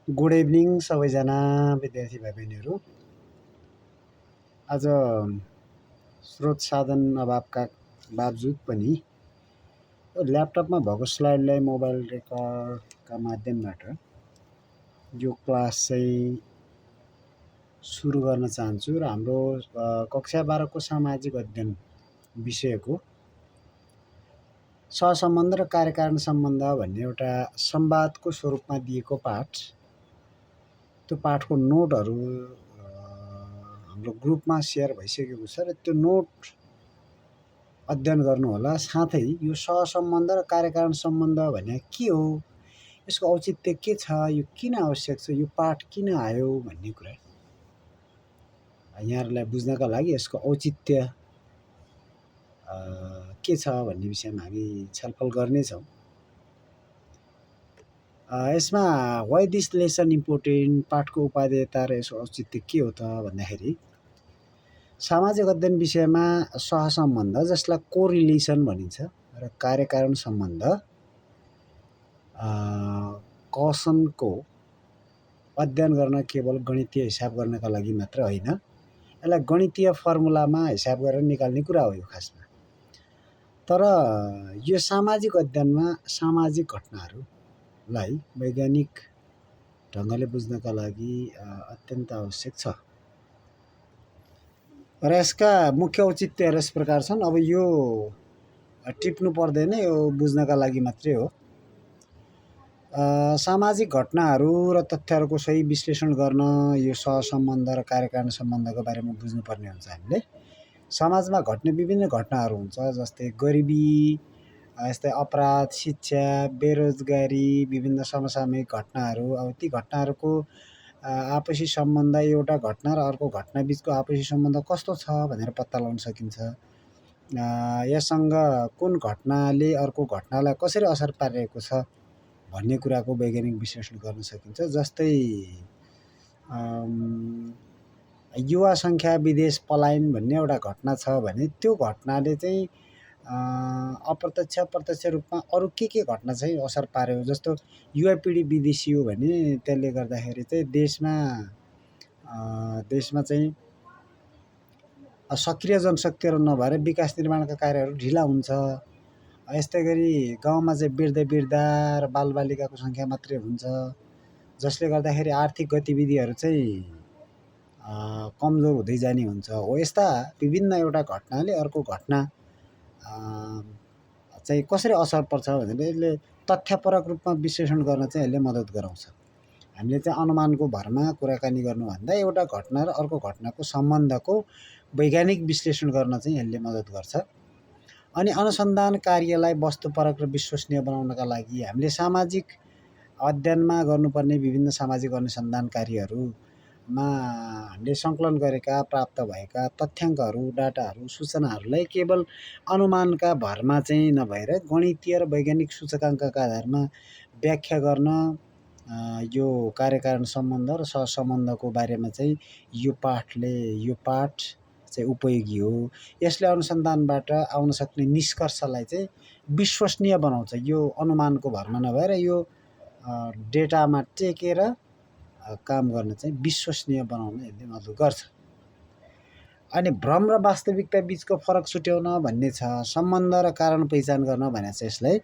Good evening सबैजना विद्यार्थी भाइ बहिनीहरू। आज स्रोत साधन अभावका बावजुद पनि ल्यापटपमा भएको स्लाइडलाई मोबाइल रेकर्डका माध्यमबाट यो क्लास चाहिँ सुरु गर्न चाहन्छु र हाम्रो कक्षा 12को सामाजिक अध्ययन विषयको सहसम्बन्ध र कार्यकारण सम्बन्ध भन्ने एउटा संवादको स्वरूपमा दिएको पाठ, त्यो पाठको नोटहरू हाम्रो ग्रुपमा सेयर भइसकेको छ र त्यो नोट अध्ययन गर्नुहोला। साथै यो सहसम्बन्ध र कार्यकारण सम्बन्ध भने के हो, यसको औचित्य के छ, यो किन आवश्यक छ, यो पाठ किन आयो भन्ने कुरा यहाँहरूलाई बुझ्नका लागि यसको औचित्य के छ भन्ने विषयमा हामी छलफल गर्नेछौँ। यसमा वाइ दिस लेसन इम्पोर्टेन्ट, पाठको उपादेयता र यसको औचित्य के हो त भन्दाखेरि सामाजिक अध्ययन विषयमा सहसम्बन्ध जसलाई कोरिलेसन भनिन्छ र कार्यकारण सम्बन्ध कसनको अध्ययन गर्न केवल गणितीय हिसाब गर्नका लागि मात्र होइन, यसलाई गणितीय फर्मुलामा हिसाब गरेर निकाल्ने कुरा हो यो खासमा। तर यो सामाजिक अध्ययनमा सामाजिक घटनाहरूलाई वैज्ञानिक ढङ्गले बुझ्नका लागि अत्यन्त आवश्यक छ र यसका मुख्य औचित्यहरू यस प्रकार छन्। अब यो टिप्नु पर्दैन, यो बुझ्नका लागि मात्रै हो। सामाजिक घटनाहरू र तथ्यहरूको सही विश्लेषण गर्न यो सहसम्बन्ध र कार्यकारण सम्बन्धको बारेमा बुझ्नुपर्ने हुन्छ। हामीले समाजमा घट्ने विभिन्न घटनाहरू हुन्छ, जस्तै गरिबी, यस्तै अपराध, शिक्षा, बेरोजगारी, विभिन्न समसामयिक घटनाहरू। अब ती घटनाहरूको आपसी सम्बन्ध, एउटा घटना र अर्को घटना बिचको आपसी सम्बन्ध कस्तो छ भनेर पत्ता लगाउन सकिन्छ। यससँग कुन घटनाले अर्को घटनालाई कसरी असर पारिरहेको छ भन्ने कुराको वैज्ञानिक विश्लेषण गर्न सकिन्छ। जस्तै युवा सङ्ख्या विदेश पलायन भन्ने एउटा घटना छ भने त्यो घटनाले चाहिँ अप्रत्यक्ष प्रत्यक्ष रूपमा अरू के घटना चाहिँ असर पार्यो। जस्तो युवा पिँढी विदेशियो भने त्यसले गर्दाखेरि चाहिँ देशमा चाहिँ सक्रिय जनशक्तिहरू नभएर विकास निर्माणका कार्यहरू ढिला हुन्छ। यस्तै गरी गाउँमा चाहिँ वृद्ध र बालबालिकाको सङ्ख्या मात्रै हुन्छ, जसले गर्दाखेरि आर्थिक गतिविधिहरू चाहिँ कमजोर हुँदै जाने हुन्छ। हो यस्ता विभिन्न एउटा घटनाले अर्को घटना चाहिँ कसरी असर पर्छ भनेर यसले तथ्यपरक रूपमा विश्लेषण गर्न चाहिँ यसले मद्दत गराउँछ। हामीले चाहिँ अनुमानको भरमा कुराकानी गर्नुभन्दा एउटा घटना र अर्को घटनाको सम्बन्धको वैज्ञानिक विश्लेषण गर्न चाहिँ यसले मद्दत गर्छ। अनि अनुसन्धान कार्यलाई वस्तुपरक र विश्वसनीय बनाउनका लागि हामीले सामाजिक अध्ययनमा गर्नुपर्ने विभिन्न सामाजिक अनुसन्धान कार्यहरूमा हामीले सङ्कलन गरेका प्राप्त भएका तथ्याङ्कहरू, डाटाहरू, सूचनाहरूलाई केवल अनुमानका भरमा चाहिँ नभएर गणितीय र वैज्ञानिक सूचकाङ्कका आधारमा व्याख्या गर्न यो कार्यकारण सम्बन्ध र सहसम्बन्धको बारेमा चाहिँ यो पाठ चाहिँ उपयोगी हो। यसले अनुसन्धानबाट आउन सक्ने निष्कर्षलाई चाहिँ विश्वसनीय बनाउँछ। यो अनुमानको भरमा नभएर यो डेटामा टेकेर काम गर्न चाहिँ विश्वसनीय बनाउन यसले मद्दत गर्छ। अनि भ्रम र वास्तविकता बिचको फरक छुट्याउन भन्ने छ। सम्बन्ध र कारण पहिचान गर्न भने चाहिँ यसलाई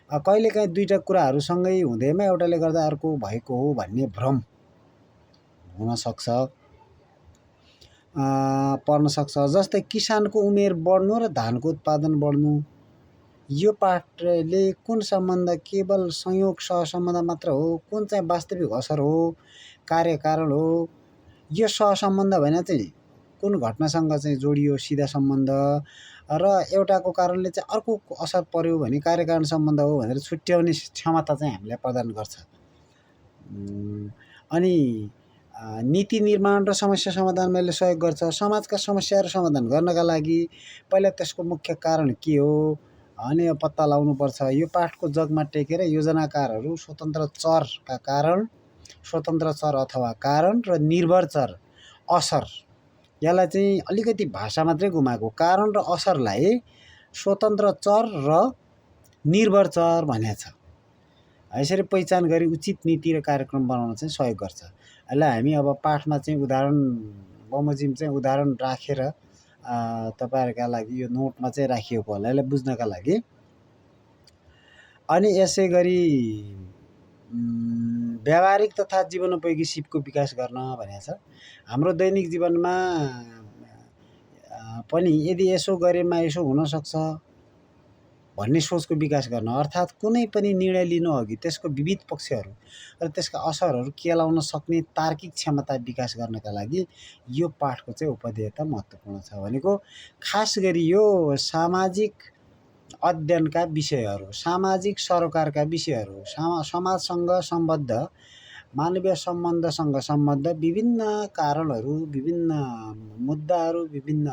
कहिलेकाहीँ दुईवटा कुराहरू सँगै हुँदैमा एउटाले गर्दा अर्को भएको हो भन्ने भ्रम हुनसक्छ, पर्न सक्छ। जस्तै किसानको उमेर बढ्नु र धानको उत्पादन बढ्नु, यो पाठले कुन सम्बन्ध केवल संयोग सहसम्बन्ध मात्र हो, कुन चाहिँ वास्तविक असर हो, कार्यकारण हो। यो सहसम्बन्ध भने चाहिँ कुन घटनासँग चाहिँ जोडियो सिधा सम्बन्ध र एउटाको कारणले चाहिँ अर्को असर पर्यो भने कार्यकारण सम्बन्ध हो भनेर छुट्याउने क्षमता चाहिँ हामीलाई प्रदान गर्छ। अनि नीति निर्माण र समस्या समाधानमा यसले सहयोग गर्छ। समाजका समस्याहरू समाधान गर्नका लागि पहिला त्यसको मुख्य कारण के हो अनि पत्ता लगाउनुपर्छ। यो पाठको जगमा टेकेर योजनाकारहरू स्वतन्त्र चरका कारण, स्वतन्त्र चर अथवा कारण र निर्भर चर असर, यसलाई चाहिँ अलिकति भाषा मात्रै गुमाएको, कारण र असरलाई स्वतन्त्र चर र निर्भर चर भनेको छ। यसरी पहिचान गरी उचित नीति र कार्यक्रम बनाउन चाहिँ सहयोग गर्छ। यसलाई हामी अब पाठमा चाहिँ उदाहरण बमोजिम चाहिँ उदाहरण राखेर तपाईँहरूका लागि यो नोटमा चाहिँ राखिएको होला यसलाई बुझ्नका लागि। अनि यसै गरी व्यावहारिक तथा जीवनोपयोगी सिपको विकास गर्न भनेको छ। हाम्रो दैनिक जीवनमा पनि यदि यसो गरेमा यसो हुनसक्छ भन्ने सोचको विकास गर्न, अर्थात् कुनै पनि निर्णय लिनु अघि त्यसको विविध पक्षहरू र त्यसका असरहरू केलाउन सक्ने तार्किक क्षमता विकास गर्नका लागि यो पाठको चाहिँ उपदेयता महत्त्वपूर्ण छ। भनेको खास गरी यो सामाजिक अध्ययनका विषयहरू, सामाजिक सरोकारका विषयहरू, समाजसँग सम्बद्ध, मानवीय सम्बन्धसँग सम्बद्ध विभिन्न कारणहरू, विभिन्न मुद्दाहरू, विभिन्न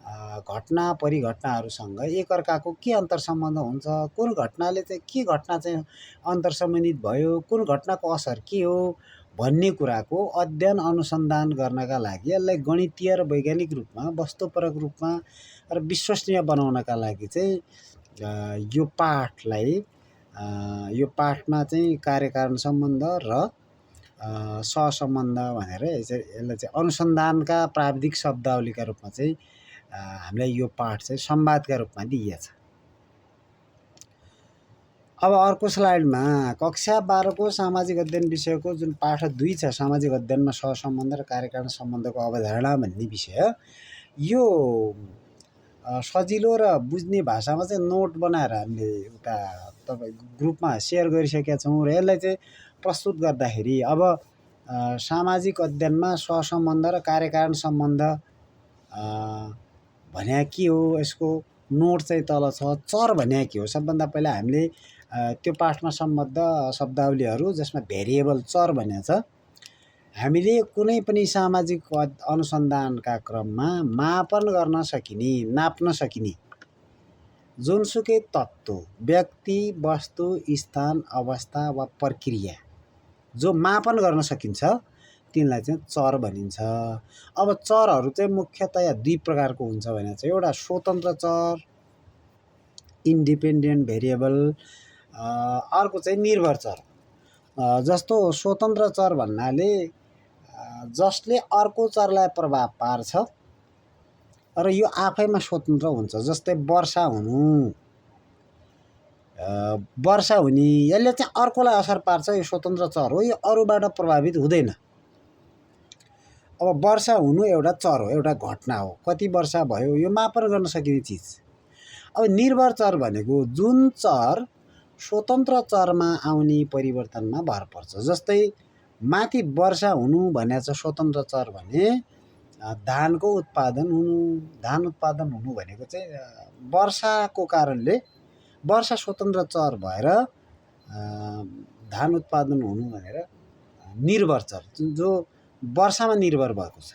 घटना परिघटनाहरूसँग एकअर्काको के अन्तरसम्बन्ध हुन्छ, कुन घटनाले चाहिँ के घटना चाहिँ अन्तर्सम्बन्धित भयो, कुन घटनाको असर के हो भन्ने कुराको अध्ययन अनुसन्धान गर्नका लागि यसलाई गणितीय र वैज्ञानिक रूपमा, वस्तुपरक रूपमा र विश्वसनीय बनाउनका लागि चाहिँ यो पाठमा चाहिँ कार्यकारण सम्बन्ध र सहसम्बन्ध भनेर यसलाई चाहिँ अनुसन्धानका प्राविधिक शब्दावलीका रूपमा चाहिँ हामीलाई यो पाठ चाहिँ संवादका रूपमा दिइएको छ। अब अर्को स्लाइडमा कक्षा 12 को सामाजिक अध्ययन विषयको जुन पाठ 2 छ, सामाजिक अध्ययनमा सहसम्बन्ध र कार्यकारण सम्बन्धको अवधारणा भन्ने विषय, यो सजिलो र बुझ्ने भाषामा चाहिँ नोट बनाएर हामीले उता तपाईँ ग्रुपमा सेयर गरिसकेका छौँ र यसलाई चाहिँ प्रस्तुत गर्दाखेरि अब सामाजिक अध्ययनमा सहसम्बन्ध र कार्यकारण सम्बन्ध भन्या के हो, यसको नोट चाहिँ तल छ। चर भन्या के हो, सबभन्दा पहिला हामीले त्यो पाठमा सम्बद्ध शब्दावलीहरू जसमा भेरिएबल चर भन्या छ, हामीले कुनै पनि सामाजिक अनुसन्धानका क्रममा मापन गर्न सकिने, नाप्न सकिने जुनसुकै तत्त्व, व्यक्ति, वस्तु, स्थान, अवस्था वा प्रक्रिया जो मापन गर्न सकिन्छ तिनलाई चाहिँ चर भनिन्छ। अब चरहरू चाहिँ मुख्यतया 2 प्रकारको हुन्छ भने चाहिँ एउटा स्वतन्त्र चर इन्डिपेन्डेन्ट भेरिएबल, अर्को चाहिँ निर्भर चर। जस्तो स्वतन्त्र चर भन्नाले जसले अर्को चरलाई प्रभाव पार्छ र यो आफैमा स्वतन्त्र हुन्छ। जस्तै वर्षा हुने यसले चाहिँ अर्कोलाई असर पार्छ, यो स्वतन्त्र चर हो, यो अरूबाट प्रभावित हुँदैन। अब वर्षा हुनु एउटा चर हो, एउटा घटना हो, कति वर्षा भयो यो मापन गर्न सकिने चिज। अब निर्भर चर भनेको जुन चर स्वतन्त्र चरमा आउने परिवर्तनमा भर पर्छ। जस्तै माथि वर्षा हुनु भने चाहिँ स्वतन्त्र चर भने धानको उत्पादन हुनु भनेको चाहिँ वर्षाको कारणले वर्षा स्वतन्त्र चर भएर धान उत्पादन हुनु भनेर निर्भर चर जो वर्षामा निर्भर भएको छ।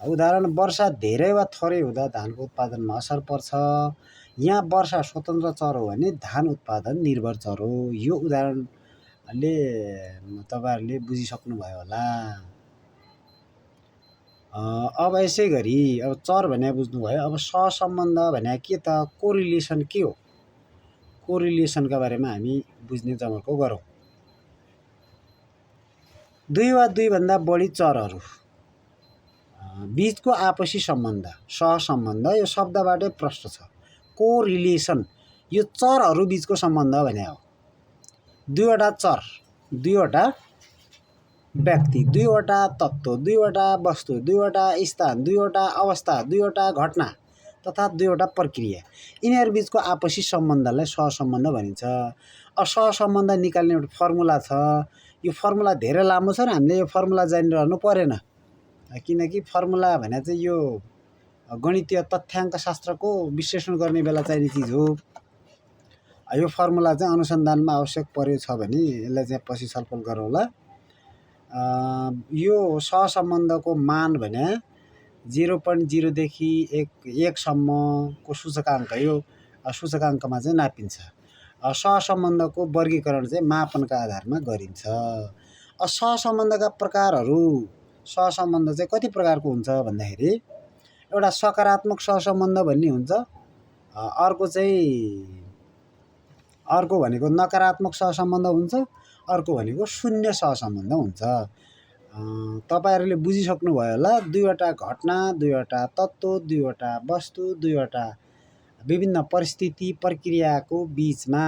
उदाहरण वर्षा धेरै वा थोरै हुँदा धानको उत्पादनमा असर पर्छ। यहाँ वर्षा स्वतन्त्र चर हो भने धान उत्पादन निर्भर चर हो। यो उदाहरणले तपाईहरुले बुझिसक्नुभयो होला। अब यसै गरी अब चर भने बुझ्नुभयो। अब सहसम्बन्ध भने के त, कोरिलेसन के हो, कोरिलेसनका बारेमा हामी बुझ्ने जमर्को गरौँ। 2 वा 2 भन्दा बढी चरहरू बीचको आपसी सम्बन्ध सहसम्बन्ध यो शब्दबाटै प्रष्ट छ। कोरिलेसन यो चरहरू बीचको सम्बन्ध भने हो। 2 वटा चर, 2 वटा व्यक्ति, 2 वटा तत्त्व, 2 वटा वस्तु, 2 वटा स्थान, 2 वटा अवस्था, 2 वटा घटना तथा 2 वटा प्रक्रिया, यिनीहरू बीचको आपसी सम्बन्धलाई सहसम्बन्ध भनिन्छ। सहसम्बन्ध निकाल्ने एउटा फर्मुला छ। यो फर्मुला धेरै लामो छ र हामीले यो फर्मुला जानिरहनु परेन, किनकि फर्मुला भने चाहिँ यो गणितीय तथ्याङ्क शास्त्रको विश्लेषण गर्ने बेला चाहिने चिज हो। यो फर्मुला चाहिँ अनुसन्धानमा आवश्यक पर्यो छ भने यसलाई चाहिँ पछि छलफल गरौँला। यो सहसम्बन्धको मान भने 0.0 देखि 1 सम्मको सूचकाङ्क, यो सूचकाङ्कमा चाहिँ नापिन्छ। सहसम्बन्धको वर्गीकरण चाहिँ मापनका आधारमा गरिन्छ। सहसम्बन्धका प्रकारहरू, सहसम्बन्ध चाहिँ कति प्रकारको हुन्छ भन्दाखेरि एउटा सकारात्मक सहसम्बन्ध भन्ने हुन्छ, अर्को चाहिँ अर्को भनेको नकारात्मक सहसम्बन्ध हुन्छ, अर्को भनेको शून्य सहसम्बन्ध हुन्छ। तपाईहरुले बुझिसक्नुभयो होला, दुईवटा घटना, दुईवटा तत्त्व, दुईवटा वस्तु, दुईवटा विभिन्न परिस्थिति प्रक्रियाको बीचमा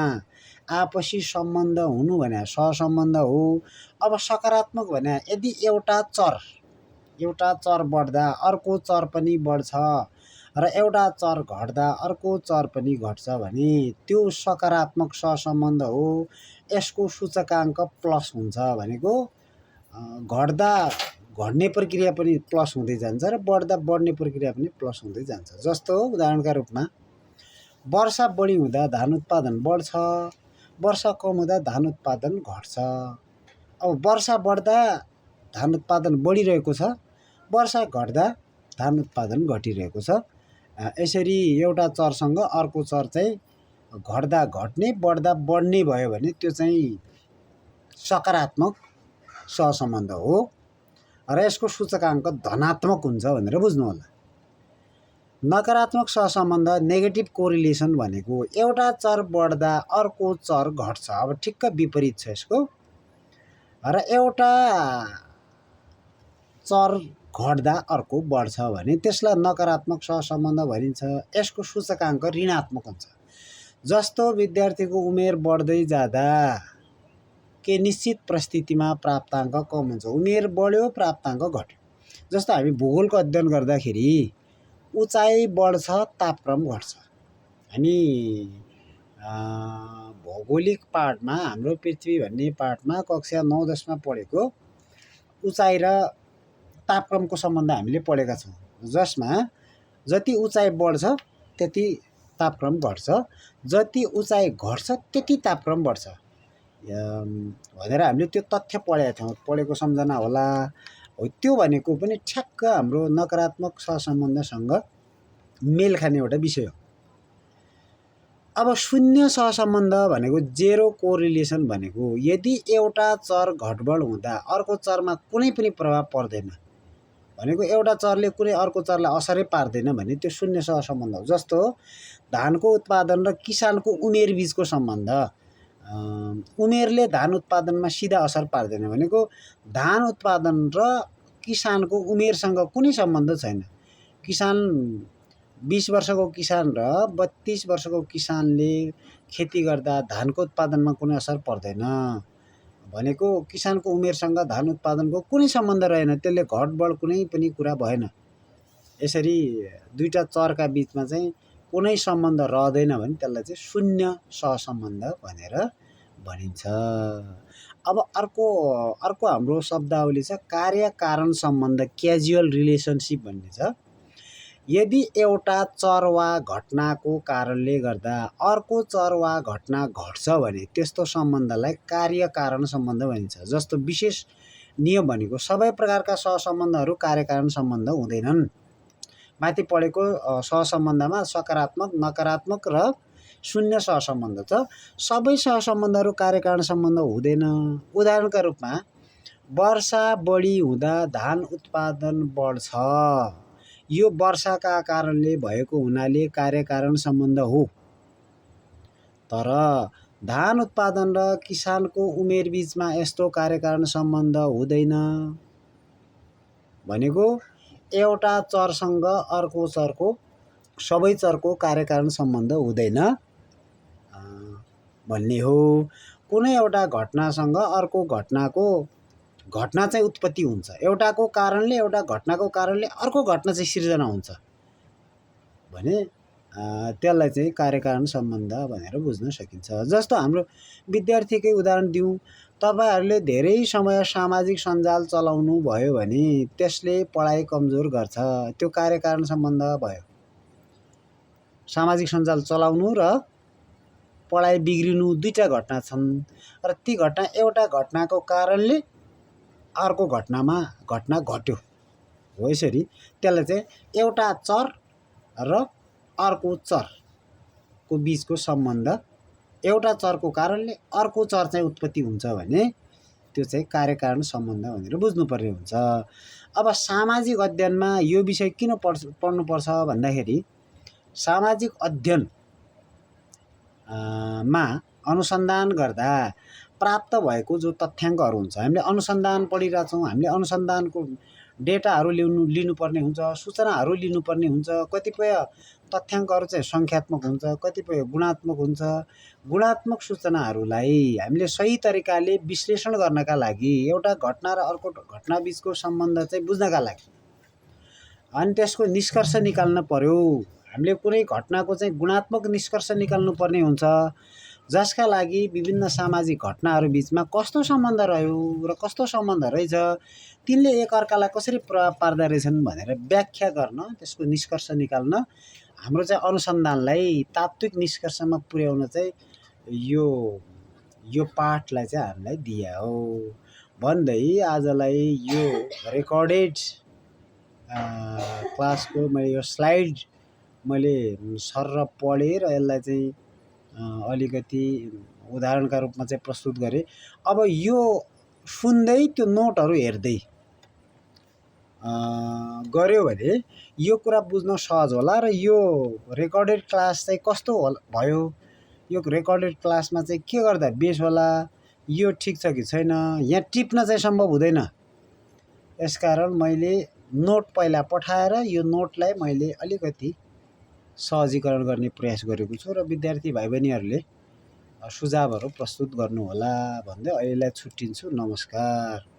आपसी सम्बन्ध हुनु भने सहसम्बन्ध हो। अब सकारात्मक भने यदि एउटा चर बढ्दा अर्को चर पनि बढ्छ र एउटा चर घट्दा अर्को चर पनि घट्छ भने त्यो सकारात्मक सहसम्बन्ध हो। यसको सूचकाङ्क प्लस हुन्छ भनेको घट्दा घट्ने प्रक्रिया पनि प्लस हुँदै जान्छ र बढ्दा बढ्ने प्रक्रिया पनि प्लस हुँदै जान्छ। जस्तो उदाहरणका रूपमा वर्षा बढी हुँदा धान उत्पादन बढ्छ, वर्षा कम हुँदा धान उत्पादन घट्छ। अब वर्षा बढ्दा धान उत्पादन बढिरहेको छ, वर्षा घट्दा धान उत्पादन घटिरहेको छ। यसरी एउटा चरसँग अर्को चर चाहिँ घट्दा घट्ने बढ्दा बढ्ने भयो भने त्यो चाहिँ सकारात्मक सहसम्बन्ध हो र यसको सूचकाङ्क धनात्मक हुन्छ भनेर बुझ्नु होला। नकारात्मक सहसम्बन्ध नेगेटिभ कोरिलेसन भनेको एउटा चर बढ्दा अर्को चर घट्छ। अब ठिक्क विपरीत छ यसको। र एउटा चर घट्दा अर्को बढ्छ भने त्यसलाई नकारात्मक सहसम्बन्ध भनिन्छ। यसको सूचकाङ्क ऋणात्मक हुन्छ। जस्तो विद्यार्थीको उमेर बढ्दै जाँदा के निश्चित परिस्थितिमा प्राप्ताङ्क कम हुन्छ, उमेर बढ्यो प्राप्ताङ्क घट्यो। जस्तो हामी भूगोलको अध्ययन गर्दाखेरि उचाइ बढ्छ तापक्रम घट्छ। हामी भौगोलिक पाठमा हाम्रो पृथ्वी भन्ने पाठमा कक्षा 9-10 मा पढेको उचाइ र तापक्रमको सम्बन्ध हामीले पढेका छौँ, जसमा जति उचाइ बढ्छ त्यति तापक्रम घट्छ, जति उचाइ घट्छ त्यति तापक्रम बढ्छ भनेर हामीले त्यो तथ्य पढेका थियौँ, पढेको सम्झना होला। हो त्यो भनेको पनि ठ्याक्क हाम्रो नकारात्मक सहसम्बन्धसँग मेल खाने एउटा विषय हो। अब शून्य सहसम्बन्ध भनेको जेरो कोरिलेसन भनेको यदि एउटा चर घटबड हुँदा अर्को चरमा कुनै पनि प्रभाव पर्दैन भनेको एउटा चरले कुनै अर्को चरलाई असरै पार्दैन भने त्यो शून्य सहसम्बन्ध हो। जस्तो धानको उत्पादन र किसानको उमेर बीचको सम्बन्ध, उमेरले धान उत्पादनमा सिधा असर पार्दैन भनेको धान उत्पादन र किसानको उमेरसँग कुनै सम्बन्ध छैन। किसान 20 वर्षको किसान र 32 वर्षको किसानले खेती गर्दा धानको उत्पादनमा कुनै असर पर्दैन भनेको किसानको उमेरसँग धान उत्पादनको कुनै सम्बन्ध रहेन, त्यसले घटबड कुनै पनि कुरा भएन। यसरी दुईटा चरका बीचमा चाहिँ कुनै सम्बन्ध रहँदैन भने त्यसलाई चाहिँ शून्य सहसम्बन्ध भनेर भनिन्छ। अब अर्को हाम्रो शब्दावली छ कार्य कारण सम्बन्ध, क्याजुअल रिलेसनसिप भन्ने छ। यदि एउटा चर वा घटनाको कारणले गर्दा अर्को चर वा घटना घट्छ भने त्यस्तो सम्बन्धलाई कार्य कारण सम्बन्ध भनिन्छ। जस्तो विशेष नियम भनेको सबै प्रकारका सहसम्बन्धहरू कार्य कारण सम्बन्ध हुँदैनन्। माथि पढेको सहसम्बन्धमा सकारात्मक, नकारात्मक र शून्य सहसम्बन्ध छ। सबै सहसम्बन्धहरू कार्य कारण सम्बन्ध हुँदैन। उदाहरणका रूपमा वर्षा बढी हुँदा धान उत्पादन बढ्छ, यो वर्षाका कारणले भएको हुनाले कार्य कारण सम्बन्ध हो। तर धान उत्पादन र किसानको उमेर बीचमा यस्तो कार्य कारण सम्बन्ध हुँदैन भनेको एउटा चरसँग अर्को चरको सबै चरको कार्य कारण सम्बन्ध हुँदैन भन्ने हो। कुनै एउटा घटनासँग अर्को घटनाको घटना चाहिँ उत्पत्ति हुन्छ, एउटाको कारणले एउटा घटनाको कारणले अर्को घटना चाहिँ सिर्जना हुन्छ भने त्यसलाई चाहिँ कार्यकारण सम्बन्ध भनेर बुझ्न सकिन्छ। जस्तो हाम्रो विद्यार्थीकै उदाहरण दिउँ, तपाईहरुले धेरै समय सामाजिक सञ्जाल चलाउनु भयो भने त्यसले पढाइ कमजोर गर्छ, त्यो कार्यकारण सम्बन्ध भयो। सामाजिक सञ्जाल चलाउनु र पढाइ बिग्रिनु दुईटा घटना छन् र ती घटना एउटा घटनाको कारणले अर्को घटना घट्यो हो। यसरी त्यसलाई चाहिँ एउटा चर र अर्को चरको बीचको सम्बन्ध, एउटा चरको कारणले अर्को चर चाहिँ उत्पत्ति हुन्छ भने त्यो चाहिँ कार्यकारण सम्बन्ध भनेर बुझ्नुपर्ने हुन्छ। अब सामाजिक अध्ययनमा यो विषय किन पढ्नुपर्छ भन्दाखेरि सामाजिक अध्ययन मा अनुसन्धान गर्दा प्राप्त भएको जो तथ्याङ्कहरू हुन्छ, हामीले अनुसन्धान पढिरहेछौँ, हामीले अनुसन्धानको डेटाहरू लिनुपर्ने हुन्छ, सूचनाहरू लिनुपर्ने हुन्छ। कतिपय तथ्याङ्कहरू चाहिँ सङ्ख्यात्मक हुन्छ, कतिपय गुणात्मक हुन्छ। गुणात्मक सूचनाहरूलाई हामीले सही तरिकाले विश्लेषण गर्नका लागि, एउटा घटना र अर्को घटना बिचको सम्बन्ध चाहिँ बुझ्नका लागि अनि त्यसको निष्कर्ष निकाल्न पर्यो। हामीले कुनै घटनाको चाहिँ गुणात्मक निष्कर्ष निकाल्नु पर्ने हुन्छ, जसका लागि विभिन्न सामाजिक घटनाहरू बिचमा कस्तो सम्बन्ध रह्यो र कस्तो सम्बन्ध रहेछ, तिनले एकअर्कालाई कसरी प्रभाव पार्दा रहेछन् भनेर व्याख्या गर्न, त्यसको निष्कर्ष निकाल्न हाम्रो चाहिँ अनुसन्धानलाई तात्विक निष्कर्षमा पुर्याउन चाहिँ यो पाठलाई चाहिँ हामीलाई दिया हो भन्दै आजलाई यो रेकर्डेड क्लासको मैले यो स्लाइड मैले सरर पढेँ र यसलाई चाहिँ अलिकति उदाहरणका रूपमा चाहिँ प्रस्तुत गरेँ। अब यो सुन्दै त्यो नोटहरू हेर्दै गऱ्यो भने यो कुरा बुझ्न सहज होला र यो रेकर्डेड क्लास चाहिँ कस्तो भयो, यो रेकर्डेड क्लासमा चाहिँ के गर्दा बेस होला, यो ठिक छ कि छैन, यहाँ टिप्न चाहिँ सम्भव हुँदैन। यसकारण मैले नोट पहिला पठाएर यो नोटलाई मैले अलिकति सहजीकरण गर्ने प्रयास गरेको छु र विद्यार्थी भाइ बहिनीहरूले सुझावहरू प्रस्तुत गर्नुहोला भन्दै अहिलेलाई छुट्टिन्छु। नमस्कार।